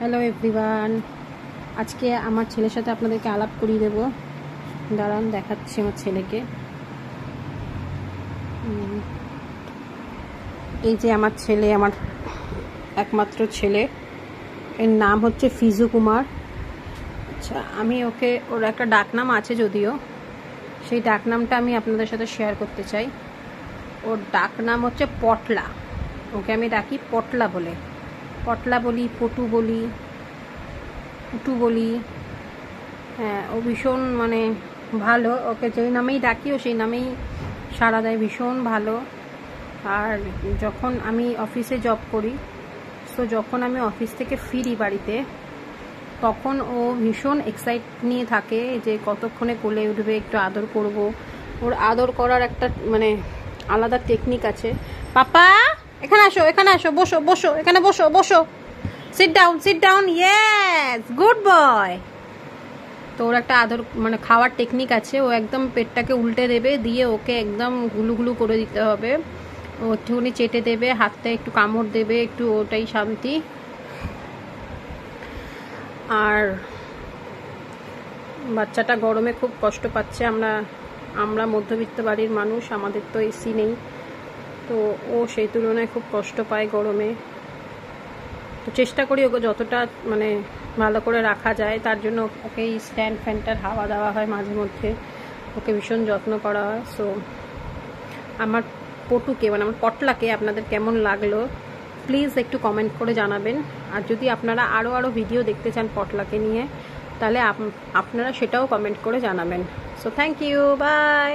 Hello everyone, আজকে আমার ছেলের সাথে আপনাদেরকে আলাপ করিয়ে দেবো। দাঁড়ান, দেখাচ্ছি আমার ছেলেকে। এই যে আমার ছেলে, আমার একমাত্র ছেলে, এর নাম হচ্ছে ফিজু কুমার। আচ্ছা, আমি ওর একটা ডাকনাম আছে, যদিও সেই ডাকনামটা আমি আপনাদের সাথে শেয়ার করতে চাই। ওর ডাকনাম হচ্ছে পটলা। ওকে আমি ডাকি পটলা বলে। পটলা বলি, পটু বলি, পুটু বলি। হ্যাঁ, ও ভীষণ ভালো। ওকে যেই নামেই ডাকি ও সেই নামেই সাড়া দেয়, ভীষণ ভালো। আর যখন আমি অফিসে জব করি, তো যখন আমি অফিস থেকে ফিরি বাড়িতে, তখন ও ভীষণ এক্সাইট নিয়ে থাকে যে কতক্ষণে কোলে উঠবে, একটু আদর করব। ওর আদর করার একটা আলাদা টেকনিক আছে। পাপা এখানে আসো, এখানে আসো, বসো বসো, এখানে বসো বসো, sit down sit down, yes, good boy. তো ওর একটা আদর খাওয়ার টেকনিক আছে। ও একদম পেটটাকে উল্টে দেবে, দিয়ে ওকে একদম গুলুগুলু করে দিতে হবে। ও একটুখানি চেটে দেবে, হাতটা একটু কামড় দেবে, একটু, ওটাই শান্তি। আর বাচ্চাটা গরমে খুব কষ্ট পাচ্ছে। আমরা মধ্যবিত্ত বাড়ির মানুষ, আমাদের তো এসি নেই, তো ও সেই তুলনায় খুব কষ্ট পায় গরমে। তো চেষ্টা করি ওকে যতটা ভালো করে রাখা যায়, তার জন্য ওকে এই স্ট্যান্ড ফ্যানটার হাওয়া দেওয়া হয় মাঝে মধ্যে। ওকে ভীষণ যত্ন করা হয়। সো আমার পটুকে আমার পটলাকে আপনাদের কেমন লাগলো প্লিজ একটু কমেন্ট করে জানাবেন। আর যদি আপনারা আরও ভিডিও দেখতে চান পটলাকে নিয়ে, তাহলে আপনারা সেটাও কমেন্ট করে জানাবেন। So thank you, by.